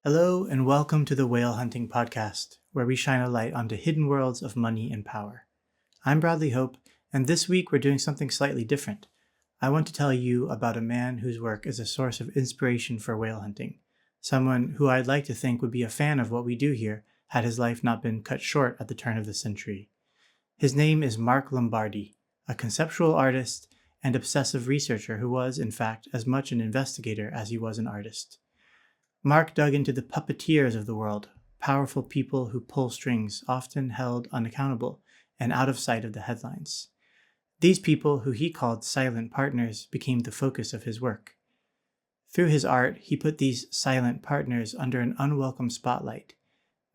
Hello and welcome to the Whale Hunting Podcast, where we shine a light onto hidden worlds of money and power. I'm Bradley Hope, and this week we're doing something slightly different. I want to tell you about a man whose work is a source of inspiration for whale hunting, someone who I'd like to think would be a fan of what we do here had his life not been cut short at the turn of the century. His name is Mark Lombardi, a conceptual artist and obsessive researcher who was, in fact, as much an investigator as he was an artist. Mark dug into the puppeteers of the world, powerful people who pull strings, often held unaccountable and out of sight of the headlines. These people, who he called silent partners, became the focus of his work. Through his art, he put these silent partners under an unwelcome spotlight.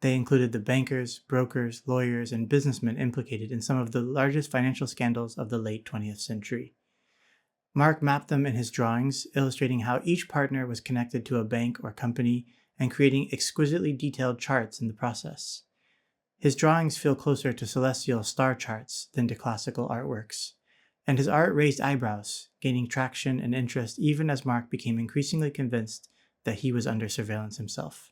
They included the bankers, brokers, lawyers, and businessmen implicated in some of the largest financial scandals of the late 20th century. Mark mapped them in his drawings, illustrating how each partner was connected to a bank or company and creating exquisitely detailed charts in the process. His drawings feel closer to celestial star charts than to classical artworks, and his art raised eyebrows, gaining traction and interest even as Mark became increasingly convinced that he was under surveillance himself.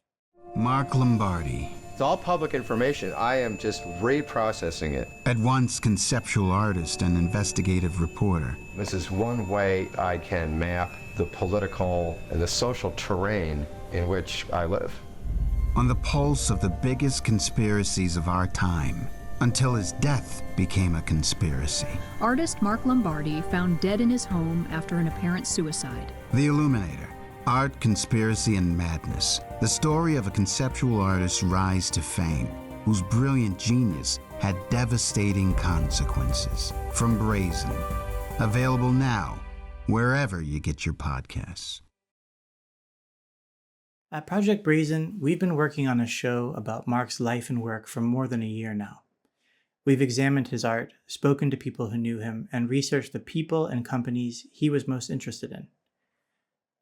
Mark Lombardi. It's all public information. I am just reprocessing it. At once conceptual artist and investigative reporter. This is one way I can map the political and the social terrain in which I live. On the pulse of the biggest conspiracies of our time, until his death became a conspiracy. Artist Mark Lombardi found dead in his home after an apparent suicide. The Illuminator. Art, Conspiracy, and Madness. The story of a conceptual artist's rise to fame, whose brilliant genius had devastating consequences. From Brazen. Available now, wherever you get your podcasts. At Project Brazen, we've been working on a show about Mark's life and work for more than a year now. We've examined his art, spoken to people who knew him, and researched the people and companies he was most interested in.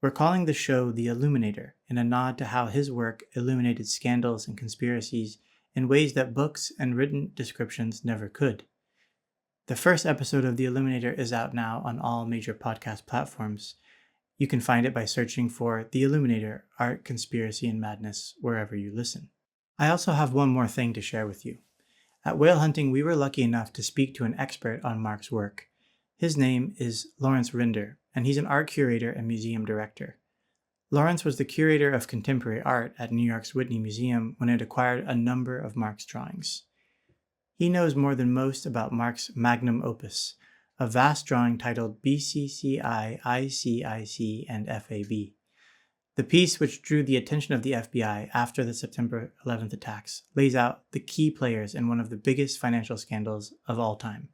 We're calling the show The Illuminator in a nod to how his work illuminated scandals and conspiracies in ways that books and written descriptions never could. The first episode of The Illuminator is out now on all major podcast platforms. You can find it by searching for The Illuminator, Art, Conspiracy, and Madness wherever you listen. I also have one more thing to share with you. At Whale Hunting, we were lucky enough to speak to an expert on Mark's work. His name is Lawrence Rinder, and he's an art curator and museum director. Lawrence was the curator of contemporary art at New York's Whitney Museum when it acquired a number of Mark's drawings. He knows more than most about Mark's magnum opus, a vast drawing titled BCCI-ICIC FAB. The piece, which drew the attention of the FBI after the September 11th attacks, lays out the key players in one of the biggest financial scandals of all time,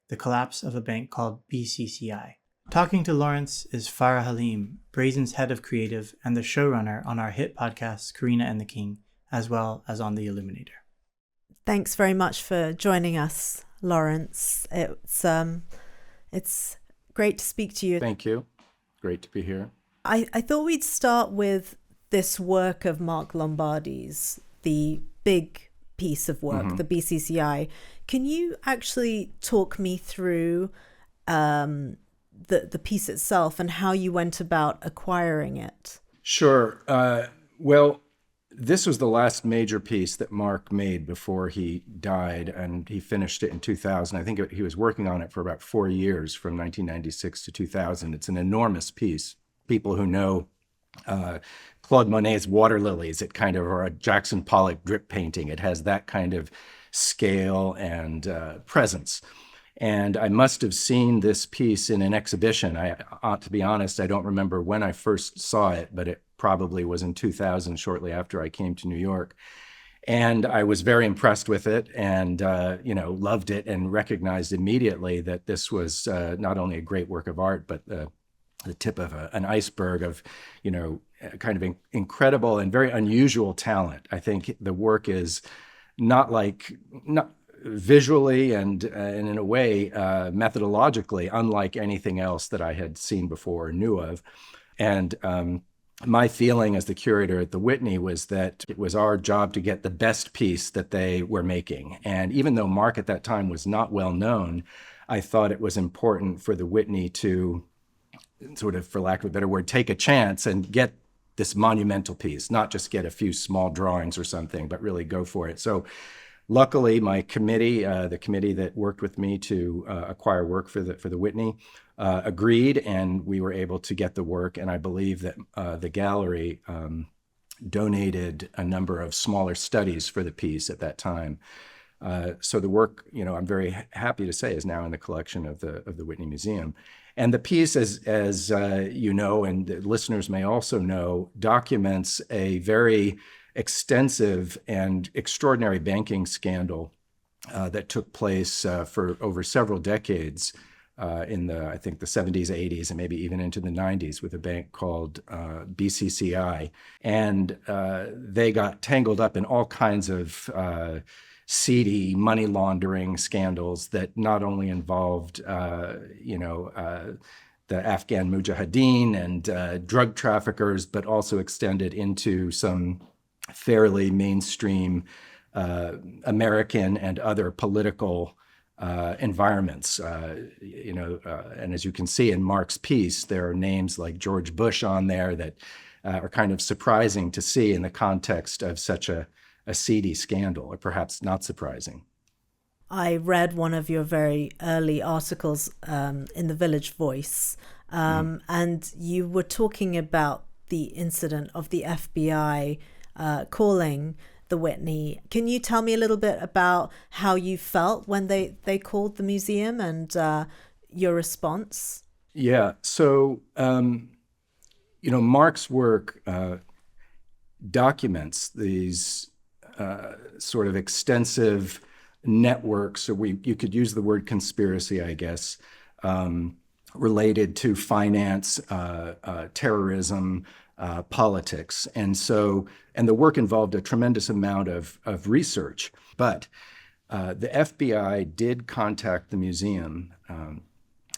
the collapse of a bank called BCCI. Talking to Lawrence is Farah Halim, Brazen's head of creative and the showrunner on our hit podcasts Karina and the King, as well as on The Illuminator. Thanks very much for joining us, Lawrence. It's great to speak to you. Thank you. Great to be here. I thought we'd start with this work of Mark Lombardi's, the big piece of work, the BCCI. Can you actually talk me through the piece itself and how you went about acquiring it? Sure. Well, this was the last major piece that Mark made before he died, and he finished it in 2000. I think he was working on it for about 4 years, from 1996 to 2000. It's an enormous piece. People who know Claude Monet's Water Lilies, it kind of, or a Jackson Pollock drip painting, it has that kind of scale and presence. And I must have seen this piece in an exhibition. To be honest, I don't remember when I first saw it, but it probably was in 2000, shortly after I came to New York. And I was very impressed with it and, loved it and recognized immediately that this was not only a great work of art, but the tip of an iceberg of, kind of incredible and very unusual talent. I think the work is not visually and in a way, methodologically, unlike anything else that I had seen before or knew of. And my feeling as the curator at the Whitney was that it was our job to get the best piece that they were making. And even though Mark at that time was not well known, I thought it was important for the Whitney to sort of, for lack of a better word, take a chance and get this monumental piece, not just get a few small drawings or something, but really go for it. So luckily, my committee, the committee that worked with me to acquire work for the Whitney, agreed, and we were able to get the work. And I believe that the gallery donated a number of smaller studies for the piece at that time. So the work, I'm very happy to say, is now in the collection of the Whitney Museum. And the piece, as you know, and the listeners may also know, documents a very extensive and extraordinary banking scandal that took place for over several decades in I think the 70s, 80s, and maybe even into the 90s with a bank called BCCI. And they got tangled up in all kinds of seedy money laundering scandals that not only involved, the Afghan Mujahideen and drug traffickers, but also extended into some fairly mainstream American and other political environments. And as you can see in Mark's piece, there are names like George Bush on there that are kind of surprising to see in the context of such a seedy scandal, or perhaps not surprising. I read one of your very early articles in the Village Voice, and you were talking about the incident of the FBI calling the Whitney. Can you tell me a little bit about how you felt when they called the museum and your response? Yeah, so, Mark's work documents these sort of extensive networks, or you could use the word conspiracy, I guess, related to finance, terrorism, politics. And the work involved a tremendous amount of research. But the FBI did contact the museum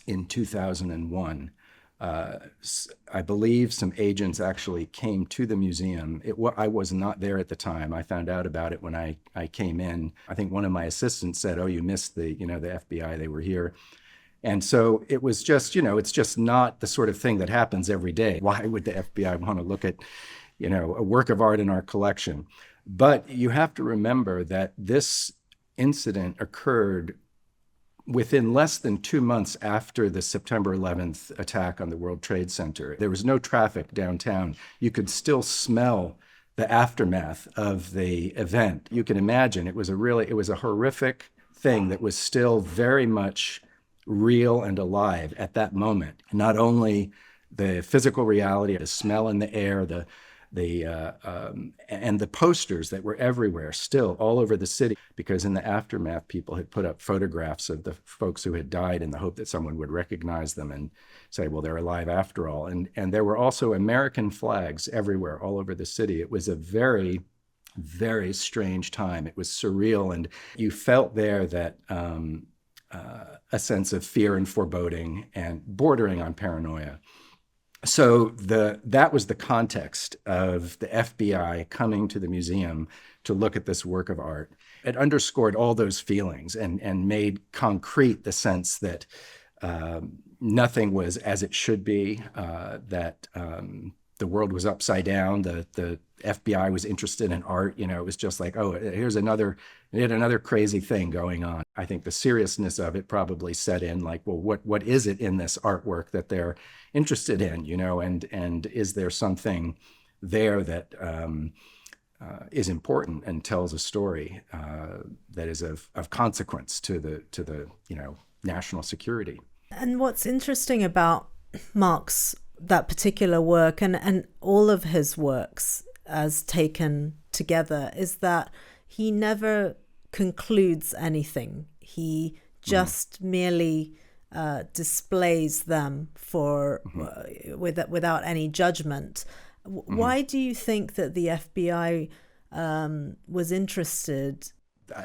in 2001. I believe some agents actually came to the museum. I was not there at the time. I found out about it when I came in. I think one of my assistants said, "Oh, you missed the FBI. They were here." And so it was just, it's just not the sort of thing that happens every day. Why would the FBI want to look at, a work of art in our collection? But you have to remember that this incident occurred within less than 2 months after the September 11th attack on the World Trade Center. There was no traffic downtown. You could still smell the aftermath of the event. You can imagine it was a horrific thing that was still very much real and alive at that moment. Not only the physical reality, the smell in the air, and the posters that were everywhere, still all over the city, because in the aftermath, people had put up photographs of the folks who had died in the hope that someone would recognize them and say, well, they're alive after all. And there were also American flags everywhere, all over the city. It was a very, very strange time. It was surreal. And you felt there that a sense of fear and foreboding and bordering on paranoia. So that was the context of the FBI coming to the museum to look at this work of art. It underscored all those feelings and made concrete the sense that nothing was as it should be, that the world was upside down, the FBI was interested in art. It was just like, oh, here's another crazy thing going on. I think the seriousness of it probably set in, like, well, what is it in this artwork that they're interested in, and is there something there that is important and tells a story that is of consequence to the national security. And what's interesting about that particular work and all of his works as taken together is that he never concludes anything. He just merely displays them for without any judgment. Why do you think that the FBI was interested?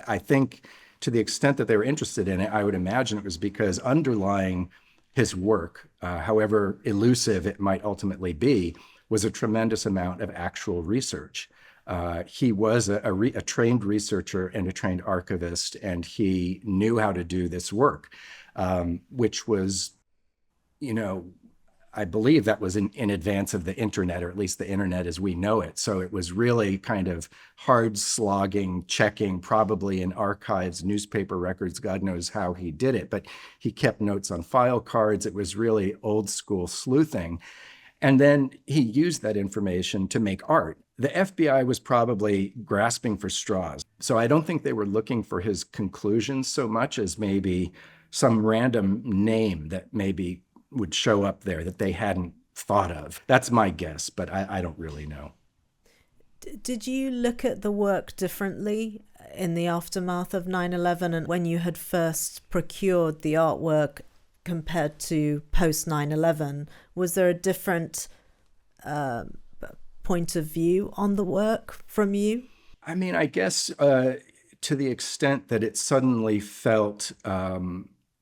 I think to the extent that they were interested in it, I would imagine it was because underlying his work, however elusive it might ultimately be, was a tremendous amount of actual research. He was a trained researcher and a trained archivist, and he knew how to do this work, which was, I believe that was in advance of the internet, or at least the internet as we know it. So it was really kind of hard slogging, checking, probably in archives, newspaper records, God knows how he did it. But he kept notes on file cards. It was really old school sleuthing. And then he used that information to make art. The FBI was probably grasping for straws. So I don't think they were looking for his conclusions so much as maybe some random name that maybe would show up there that they hadn't thought of. That's my guess, but I don't really know. Did you look at the work differently in the aftermath of 9/11 and when you had first procured the artwork compared to post 9/11? Was there a different point of view on the work from you? I mean, I guess to the extent that it suddenly felt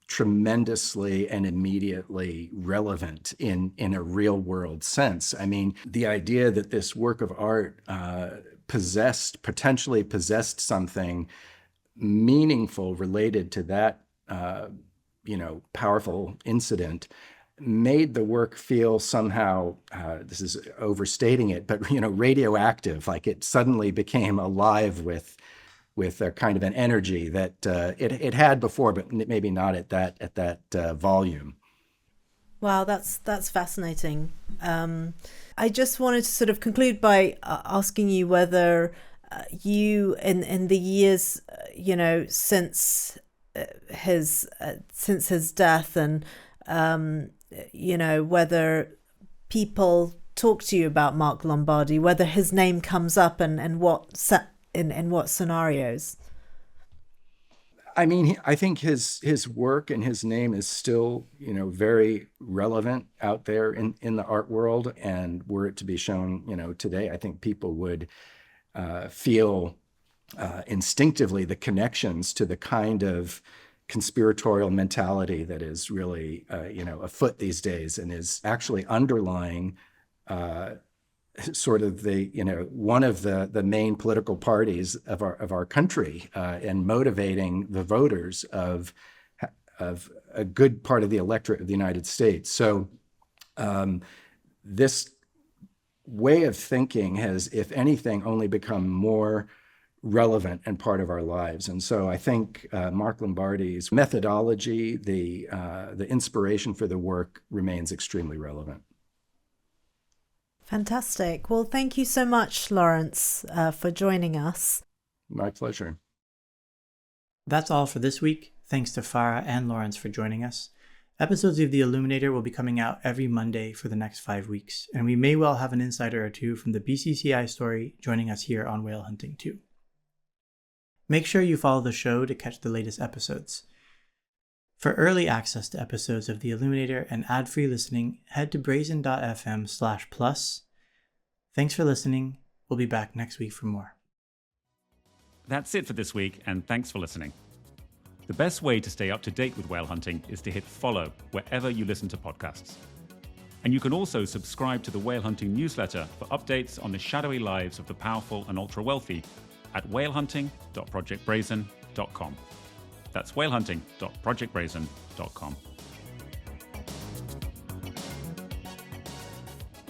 tremendously and immediately relevant in a real world sense. I mean, the idea that this work of art potentially possessed something meaningful related to that, powerful incident made the work feel somehow, this is overstating it, but, radioactive, like it suddenly became alive with a kind of an energy that it had before, but maybe not at that volume. Wow, that's fascinating. I just wanted to sort of conclude by asking you whether you, in the years, since his death, and whether people talk to you about Mark Lombardi, whether his name comes up, and in what scenarios? I mean, I think his work and his name is still, very relevant out there in the art world. And were it to be shown, today, I think people would feel instinctively the connections to the kind of conspiratorial mentality that is really, afoot these days and is actually underlying sort of one of the main political parties of our country, and motivating the voters of a good part of the electorate of the United States. So this way of thinking has, if anything, only become more relevant and part of our lives. And so I think Mark Lombardi's methodology, the inspiration for the work, remains extremely relevant. Fantastic. Well, thank you so much, Lawrence, for joining us. My pleasure. That's all for this week. Thanks to Farah and Lawrence for joining us. Episodes of The Illuminator will be coming out every Monday for the next 5 weeks, and we may well have an insider or two from the BCCI story joining us here on Whale Hunting too. Make sure you follow the show to catch the latest episodes. For early access to episodes of The Illuminator and ad-free listening, head to brazen.fm/plus. Thanks for listening. We'll be back next week for more. That's it for this week, and thanks for listening. The best way to stay up to date with whale hunting is to hit follow wherever you listen to podcasts. And you can also subscribe to the Whale Hunting newsletter for updates on the shadowy lives of the powerful and ultra-wealthy at whalehunting.projectbrazen.com. That's whalehunting.projectbrazen.com.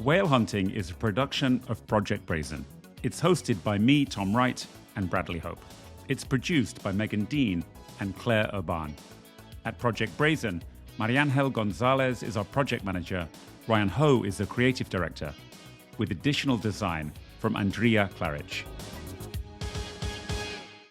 Whale Hunting is a production of Project Brazen. It's hosted by me, Tom Wright, and Bradley Hope. It's produced by Megan Dean and Claire Urban. At Project Brazen, Mariangel Gonzalez is our project manager, Ryan Ho is the creative director, with additional design from Andrea Claridge.